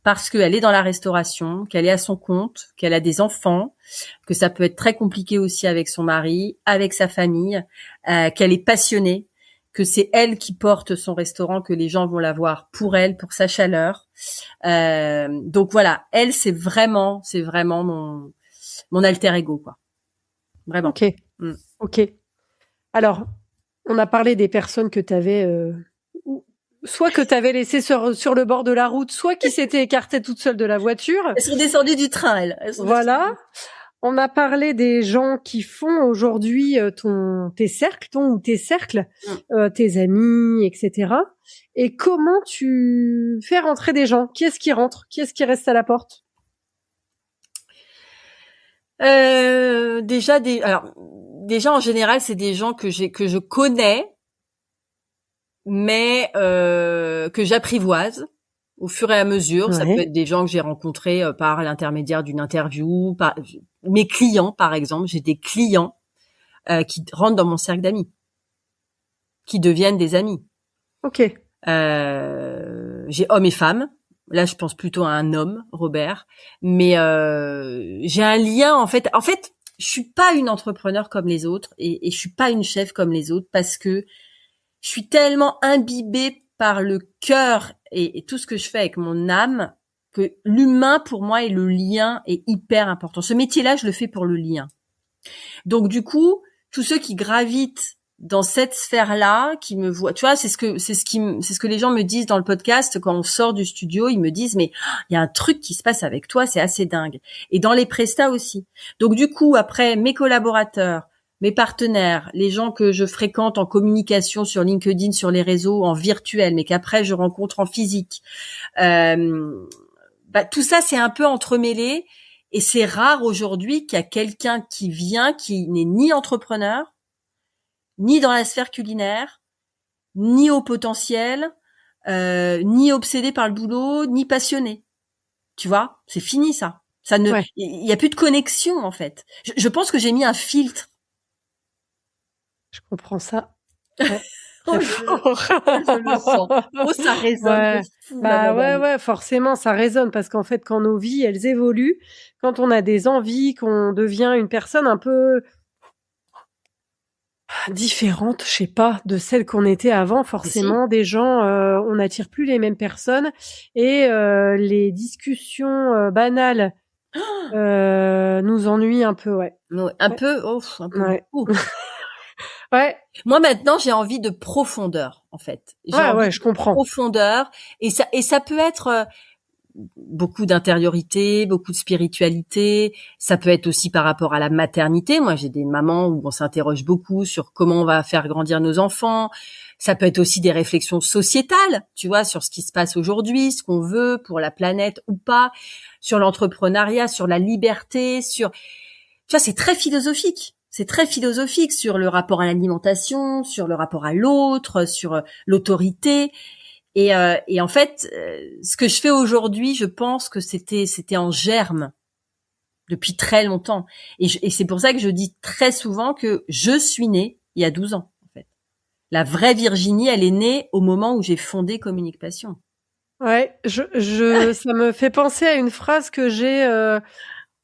parce qu'elle est dans la restauration, qu'elle est à son compte, qu'elle a des enfants, que ça peut être très compliqué aussi avec son mari, avec sa famille, qu'elle est passionnée, que c'est elle qui porte son restaurant, que les gens vont la voir pour elle, pour sa chaleur. Donc voilà, elle, c'est vraiment mon alter ego, quoi. Vraiment.
Ok. Ok. Alors, on a parlé des personnes que tu avais soit que tu avais laissé sur le bord de la route, soit qui s'étaient écartées toutes seules de la voiture.
Elles sont descendues du train, elles.
Voilà. On a parlé des gens qui font aujourd'hui tes cercles, tes amis, etc. Et comment tu fais rentrer des gens? Qui est-ce qui rentre? Qui est-ce qui reste à la porte?
déjà en général, c'est des gens que je connais, mais que j'apprivoise au fur et à mesure. Ça peut
Ouais.
être des gens que j'ai rencontrés par l'intermédiaire d'une interview, par mes clients par exemple. J'ai des clients qui rentrent dans mon cercle d'amis, qui deviennent des amis.
Ok.
J'ai hommes et femmes. Là, je pense plutôt à un homme, Robert. Mais j'ai un lien en fait. En fait, je suis pas une entrepreneur comme les autres et je suis pas une chef comme les autres parce que je suis tellement imbibée par le cœur et tout ce que je fais avec mon âme que l'humain pour moi et le lien est hyper important. Ce métier-là, je le fais pour le lien. Donc du coup, tous ceux qui gravitent dans cette sphère-là, qui me voient, tu vois, c'est ce que les gens me disent dans le podcast quand on sort du studio, ils me disent mais il y a un truc qui se passe avec toi, c'est assez dingue. Et dans les prestats aussi. Donc du coup, après mes collaborateurs, mes partenaires, les gens que je fréquente en communication sur LinkedIn, sur les réseaux, en virtuel, mais qu'après je rencontre en physique, tout ça c'est un peu entremêlé. Et c'est rare aujourd'hui qu'il y a quelqu'un qui vient, qui n'est ni entrepreneur, ni dans la sphère culinaire, ni au potentiel, ni obsédé par le boulot, ni passionné. Tu vois, c'est fini ça. Ça ne,
Ouais.
il y a plus de connexion en fait. Je pense que j'ai mis un filtre.
Je comprends ça. Ouais.
Oh,
Très fort.
je le sens. Oh, ça résonne de
Ouais.
fou là,
Bah
madame.
ouais, forcément, ça résonne parce qu'en fait, quand nos vies, elles évoluent, quand on a des envies, qu'on devient une personne un peu différente, je sais pas, de celle qu'on était avant,
Mais si.
forcément, des gens, on n'attire plus les mêmes personnes et les discussions banales nous ennuient un peu, ouais.
Ouais,
Ouais.
un peu
Ouais.
beaucoup.
Ouais.
Moi maintenant, j'ai envie de profondeur en fait. J'ai
Ouais,
envie
ouais, je
de
comprends.
profondeur et ça peut être beaucoup d'intériorité, beaucoup de spiritualité. Ça peut être aussi par rapport à la maternité. Moi, j'ai des mamans où on s'interroge beaucoup sur comment on va faire grandir nos enfants. Ça peut être aussi des réflexions sociétales, tu vois, sur ce qui se passe aujourd'hui, ce qu'on veut pour la planète ou pas, sur l'entrepreneuriat, sur la liberté, sur, tu vois, c'est très philosophique. C'est très philosophique sur le rapport à l'alimentation, sur le rapport à l'autre, sur l'autorité. Et en fait, ce que je fais aujourd'hui, je pense que c'était en germe depuis très longtemps. Et c'est pour ça que je dis très souvent que je suis née il y a 12 ans, en fait. La vraie Virginie, elle est née au moment où j'ai fondé Communique Passion.
Ouais, ça me fait penser à une phrase que j'ai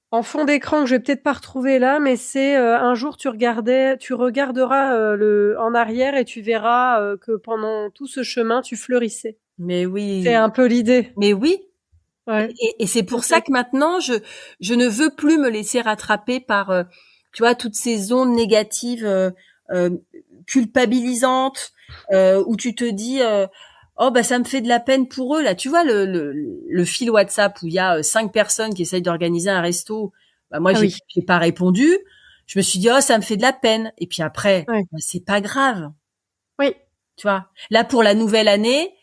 en fond d'écran que je vais peut-être pas retrouver là, mais c'est un jour tu regarderas en arrière et tu verras que pendant tout ce chemin tu fleurissais.
Mais
C'est
oui,
un peu l'idée.
mais oui.
Ouais.
Et c'est pour ça
Ok.
que maintenant, je ne veux plus me laisser rattraper par, tu vois, toutes ces ondes négatives, euh, culpabilisantes, où tu te dis, oh bah ça me fait de la peine pour eux là. Tu vois le fil WhatsApp où il y a 5 personnes qui essayent d'organiser un resto. Bah moi
Ah oui.
j'ai pas répondu. Je me suis dit oh ça me fait de la peine. Et puis après,
Ouais.
bah, c'est pas grave.
Oui.
Tu vois. Là pour la nouvelle année.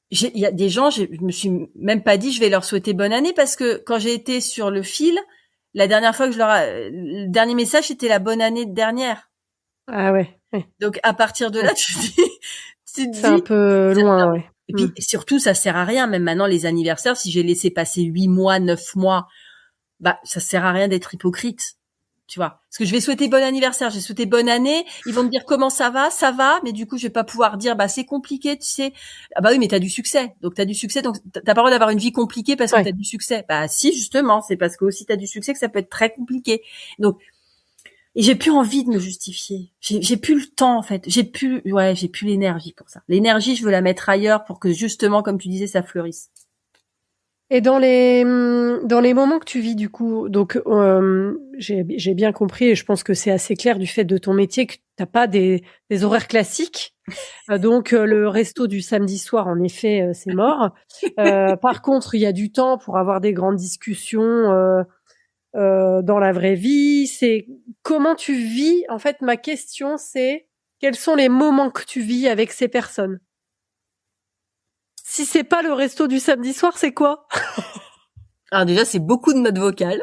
Il y a des gens, je me suis même pas dit je vais leur souhaiter bonne année parce que quand j'ai été sur le fil, la dernière fois que le dernier message c'était la bonne année dernière.
Ah ouais. Ouais.
Donc à partir de là,
Ouais.
tu te
C'est un
dis,
peu loin, ouais.
et puis surtout ça sert à rien. Même maintenant les anniversaires, si j'ai laissé passer 8 mois, 9 mois, bah ça sert à rien d'être hypocrite. Tu vois, parce que je vais souhaiter bon anniversaire, je vais souhaiter bonne année, ils vont me dire comment ça va, mais du coup je vais pas pouvoir dire bah c'est compliqué, tu sais. Ah bah oui, mais t'as du succès, donc t'as pas le droit d'avoir une vie compliquée parce que
Ouais.
t'as du succès. Bah si justement, c'est parce que aussi t'as du succès que ça peut être très compliqué. Donc et j'ai plus envie de me justifier, j'ai plus le temps en fait, j'ai plus l'énergie pour ça. L'énergie je veux la mettre ailleurs pour que justement comme tu disais ça fleurisse.
Et dans les moments que tu vis du coup, donc j'ai bien compris et je pense que c'est assez clair du fait de ton métier que t'as pas des horaires classiques. Donc le resto du samedi soir, en effet, c'est mort. Par contre, il y a du temps pour avoir des grandes discussions dans la vraie vie. C'est comment tu vis. En fait, ma question, c'est quels sont les moments que tu vis avec ces personnes? Si c'est pas le resto du samedi soir, c'est quoi?
Alors déjà c'est beaucoup de notes vocales.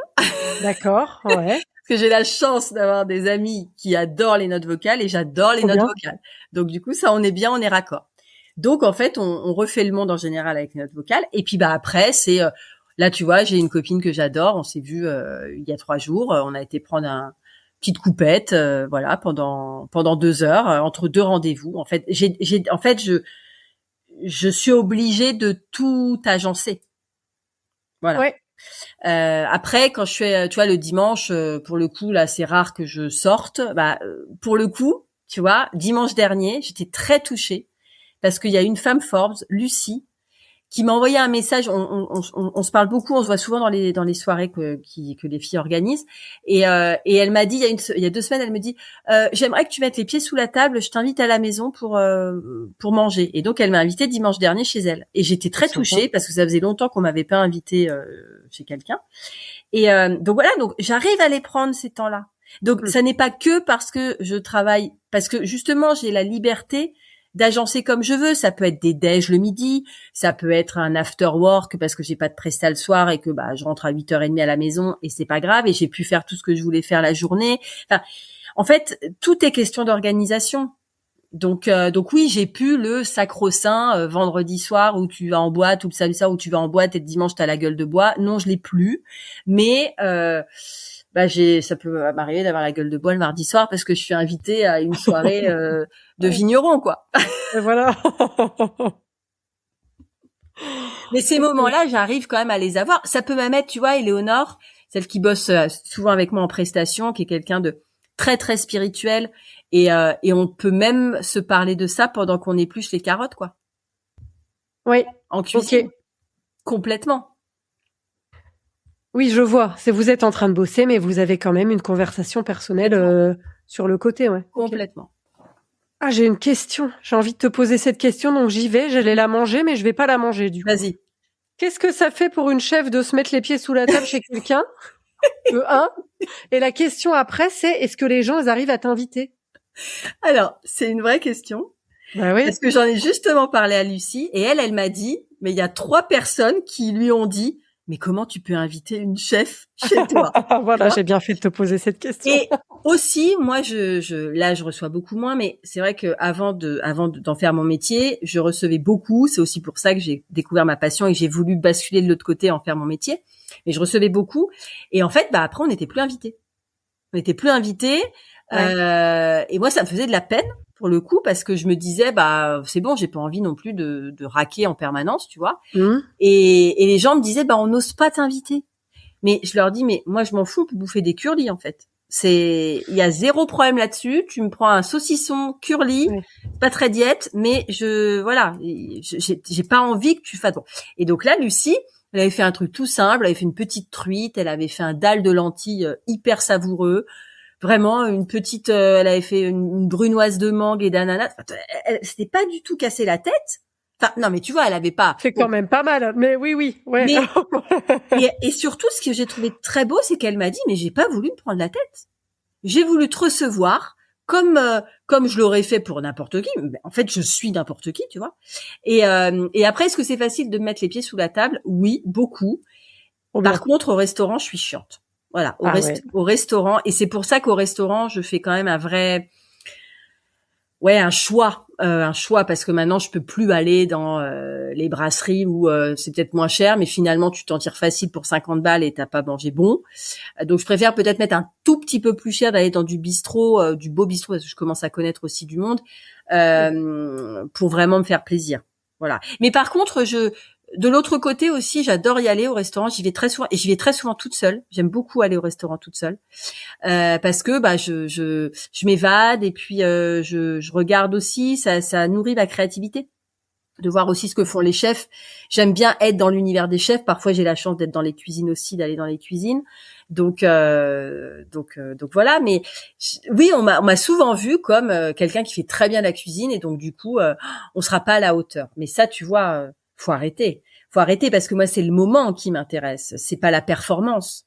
D'accord, ouais.
que j'ai la chance d'avoir des amis qui adorent les notes vocales et j'adore les notes vocales. Donc du coup, ça, on est bien, on est raccord. Donc en fait, on refait le monde en général avec les notes vocales. Et puis après, c'est là, tu vois, j'ai une copine que j'adore. On s'est vu il y a 3 jours. On a été prendre un petite coupette, voilà, pendant 2 heures entre 2 rendez-vous. En fait, je suis obligée de tout agencer. Voilà.
Ouais.
Après, quand je fais, tu vois, le dimanche, pour le coup, là, c'est rare que je sorte. Pour le coup, tu vois, dimanche dernier, j'étais très touchée parce qu'il y a une femme Forbes, Lucie, qui m'a envoyé un message. On se parle beaucoup, on se voit souvent dans les soirées que les filles organisent. Et elle m'a dit il y a 2 semaines, elle me dit j'aimerais que tu mettes les pieds sous la table. Je t'invite à la maison pour manger. Et donc elle m'a invitée dimanche dernier chez elle. Et j'étais très touchée parce que ça faisait longtemps qu'on m'avait pas invitée chez quelqu'un. Et donc voilà, donc j'arrive à les prendre ces temps-là. Donc ça n'est pas que parce que je travaille, parce que justement j'ai la liberté d'agencer comme je veux. Ça peut être des déj le midi, ça peut être un after work parce que j'ai pas de presta le soir et que je rentre à 8h30 à la maison et c'est pas grave et j'ai pu faire tout ce que je voulais faire la journée. Enfin, en fait, tout est question d'organisation. Donc oui, j'ai pu le sacro-saint vendredi soir où tu vas en boîte ou le samedi soir où tu vas en boîte et le dimanche t'as la gueule de bois. Non, je l'ai plus. Mais ça peut m'arriver d'avoir la gueule de bois le mardi soir parce que je suis invitée à une soirée de vignerons, quoi.
Et voilà.
Mais ces moments-là, j'arrive quand même à les avoir. Ça peut même être, tu vois, Éléonore, celle qui bosse souvent avec moi en prestation, qui est quelqu'un de très très spirituel, et on peut même se parler de ça pendant qu'on épluche les carottes, quoi.
Oui.
En cuisine.
Okay.
Complètement.
Oui, je vois. Vous êtes en train de bosser, mais vous avez quand même une conversation personnelle sur le côté, ouais.
Complètement.
Okay. Ah, j'ai une question. J'ai envie de te poser cette question, donc j'y vais. J'allais la manger, mais je vais pas la manger, du coup.
Vas-y.
Qu'est-ce que ça fait pour une chef de se mettre les pieds sous la table chez quelqu'un? Et la question après, c'est est-ce que les gens, ils arrivent à t'inviter?
Alors, c'est une vraie question.
Bah oui.
Parce que j'en ai justement parlé à Lucie, et elle m'a dit, mais il y a 3 personnes qui lui ont dit, mais comment tu peux inviter une chef chez toi?
Voilà, j'ai bien fait de te poser cette question.
Et aussi, moi, là, je reçois beaucoup moins, mais c'est vrai que avant d'en faire mon métier, je recevais beaucoup. C'est aussi pour ça que j'ai découvert ma passion et que j'ai voulu basculer de l'autre côté en faire mon métier. Mais je recevais beaucoup. Et en fait, après, on n'était plus invités. On n'était plus invités. Ouais. Et moi, ça me faisait de la peine pour le coup parce que je me disais, c'est bon, j'ai pas envie non plus de raquer en permanence, tu vois. Et les gens me disaient, on n'ose pas t'inviter. Mais je leur dis, mais moi, je m'en fous, on peut bouffer des curlis, en fait. Il y a 0 problème là-dessus. Tu me prends un saucisson curly, pas très diète, mais j'ai pas envie que tu fasses bon. Et donc là, Lucie, elle avait fait un truc tout simple. Elle avait fait une petite truite. Elle avait fait un dalle de lentilles hyper savoureux. Vraiment une petite, elle avait fait une brunoise de mangue et d'ananas. Elle s'était pas du tout cassé la tête. Enfin, non, mais tu vois, elle avait pas.
C'est quand même pas mal. Mais oui, ouais.
Mais, et surtout, ce que j'ai trouvé très beau, c'est qu'elle m'a dit, mais j'ai pas voulu me prendre la tête. J'ai voulu te recevoir comme je l'aurais fait pour n'importe qui. En fait, je suis n'importe qui, tu vois. Et après, est-ce que c'est facile de mettre les pieds sous la table? Oui, beaucoup. Par contre, au restaurant, je suis chiante. Voilà, au restaurant. Et c'est pour ça qu'au restaurant, je fais quand même un choix parce que maintenant je peux plus aller dans les brasseries où c'est peut-être moins cher, mais finalement tu t'en tires facile pour 50 balles et t'as pas mangé bon. Donc je préfère peut-être mettre un tout petit peu plus cher, d'aller dans du bistrot, du beau bistrot, parce que je commence à connaître aussi du monde, pour vraiment me faire plaisir. Voilà. Mais par contre, de l'autre côté aussi, j'adore y aller au restaurant. J'y vais très souvent et j'y vais très souvent toute seule. J'aime beaucoup aller au restaurant toute seule parce que je m'évade et puis je regarde aussi. Ça nourrit ma créativité de voir aussi ce que font les chefs. J'aime bien être dans l'univers des chefs. Parfois, j'ai la chance d'être dans les cuisines aussi, d'aller dans les cuisines. Donc voilà. Mais oui, on m'a souvent vu comme quelqu'un qui fait très bien la cuisine et donc du coup, on sera pas à la hauteur. Mais ça, tu vois. Faut arrêter parce que moi c'est le moment qui m'intéresse, c'est pas la performance.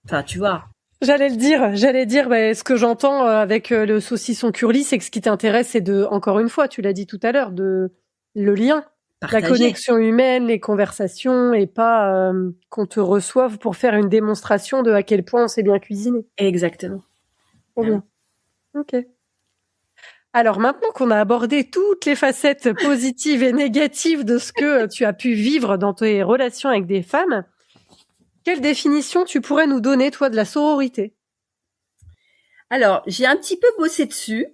Enfin, tu vois.
J'allais dire, ce que j'entends avec le saucisson curly, c'est que ce qui t'intéresse, c'est encore une fois, tu l'as dit tout à l'heure, le lien.
partager.
La connexion humaine, les conversations, et pas qu'on te reçoive pour faire une démonstration de à quel point on sait bien cuisiner.
Exactement.
Trop bien. Ok. Alors maintenant qu'on a abordé toutes les facettes positives et négatives de ce que tu as pu vivre dans tes relations avec des femmes, quelle définition tu pourrais nous donner, toi, de la sororité?
Alors, j'ai un petit peu bossé dessus.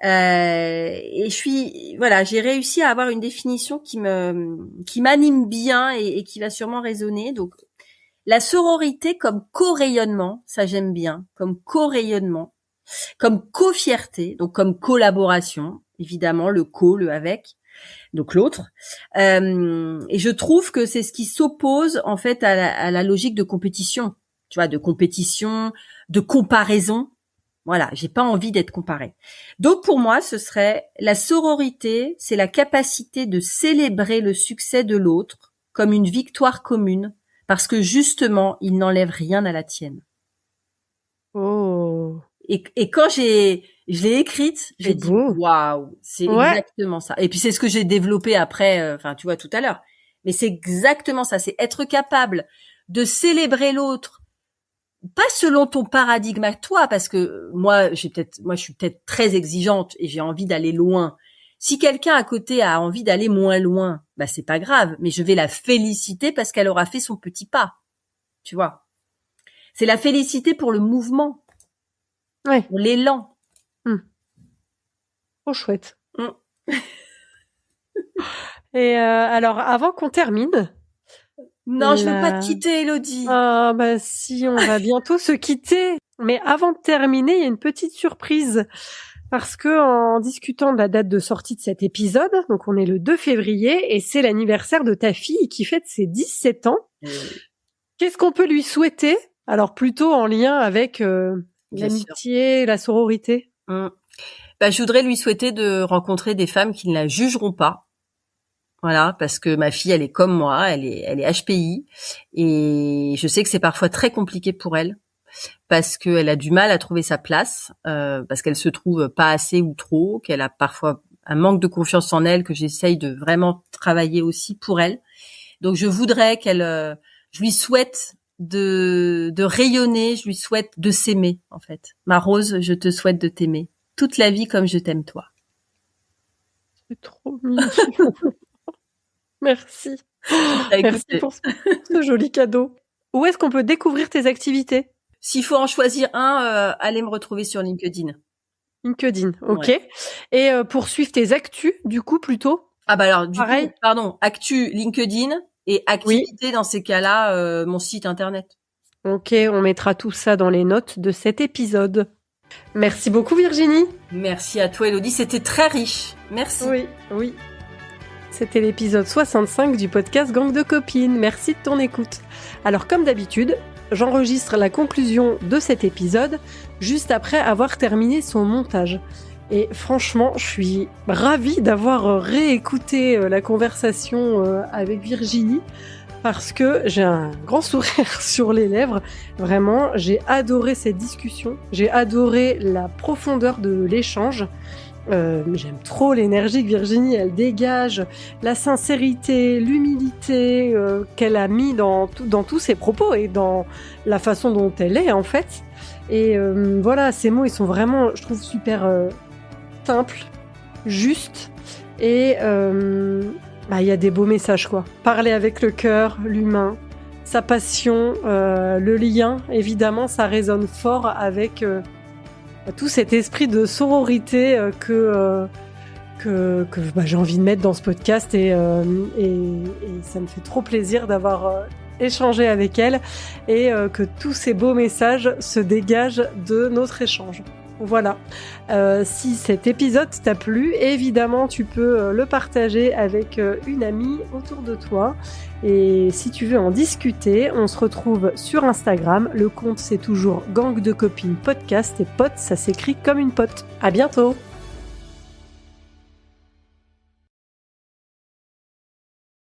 Et j'ai réussi à avoir une définition qui m'anime bien et qui va sûrement résonner. Donc, la sororité comme co-rayonnement, ça j'aime bien, comme co-rayonnement, comme co-fierté, donc comme collaboration, évidemment, le avec, donc l'autre. Et je trouve que c'est ce qui s'oppose en fait à la logique de compétition, tu vois, de compétition, de comparaison. Voilà, j'ai pas envie d'être comparée. Donc pour moi, ce serait la sororité, c'est la capacité de célébrer le succès de l'autre comme une victoire commune, parce que justement, il n'enlève rien à la tienne.
Oh.
Et quand je l'ai écrite, j'ai dit waouh, c'est exactement ça. Et puis c'est ce que j'ai développé après, tu vois, tout à l'heure. Mais c'est exactement ça, c'est être capable de célébrer l'autre, pas selon ton paradigme à toi, parce que moi je suis peut-être très exigeante et j'ai envie d'aller loin. Si quelqu'un à côté a envie d'aller moins loin, bah c'est pas grave, mais je vais la féliciter parce qu'elle aura fait son petit pas. Tu vois. C'est la féliciter pour le mouvement.
Ouais.
Pour l'élan.
Trop chouette. Et alors, avant qu'on termine...
Non, je veux pas te quitter, Elodie.
Ah, bah si, on va bientôt se quitter. Mais avant de terminer, il y a une petite surprise. Parce que en discutant de la date de sortie de cet épisode, donc on est le 2 février, et c'est l'anniversaire de ta fille qui fête ses 17 ans. Qu'est-ce qu'on peut lui souhaiter? Alors, plutôt en lien avec l'amitié, la sororité.
Je voudrais lui souhaiter de rencontrer des femmes qui ne la jugeront pas. Voilà, parce que ma fille, elle est comme moi, elle est HPI, et je sais que c'est parfois très compliqué pour elle, parce qu'elle a du mal à trouver sa place, parce qu'elle se trouve pas assez ou trop, qu'elle a parfois un manque de confiance en elle, que j'essaye de vraiment travailler aussi pour elle. Donc je voudrais je lui souhaite de rayonner, je lui souhaite de s'aimer, en fait. Ma Rose, je te souhaite de t'aimer toute la vie comme je t'aime toi.
C'est trop mignon. Merci. Merci pour ce joli cadeau. Où est-ce qu'on peut découvrir tes activités?
S'il faut en choisir un, allez me retrouver sur LinkedIn.
LinkedIn, ok. Ouais. Et pour suivre tes actus, du coup, plutôt?
Ah bah alors, actu LinkedIn et activité dans ces cas-là, mon site internet.
Ok, on mettra tout ça dans les notes de cet épisode. Merci beaucoup Virginie.
Merci à toi Elodie, c'était très riche. Merci.
Oui. C'était l'épisode 65 du podcast Gang de copines. Merci de ton écoute. Alors comme d'habitude, j'enregistre la conclusion de cet épisode juste après avoir terminé son montage. Et franchement, je suis ravie d'avoir réécouté la conversation avec Virginie parce que j'ai un grand sourire sur les lèvres. Vraiment, j'ai adoré cette discussion. J'ai adoré la profondeur de l'échange. J'aime trop l'énergie que Virginie elle dégage, la sincérité, l'humilité qu'elle a mis dans tous ses propos et dans la façon dont elle est en fait. Et voilà, ces mots ils sont vraiment, je trouve, super simples, justes et il y a des beaux messages quoi. Parler avec le cœur, l'humain, sa passion, le lien, évidemment, ça résonne fort avec tout cet esprit de sororité que j'ai envie de mettre dans ce podcast et ça me fait trop plaisir d'avoir échangé avec elle et que tous ces beaux messages se dégagent de notre échange. Voilà. Si cet épisode t'a plu, évidemment, tu peux le partager avec une amie autour de toi. Et si tu veux en discuter, on se retrouve sur Instagram. Le compte, c'est toujours Gang de copines podcast. Et pote, ça s'écrit comme une pote. À bientôt!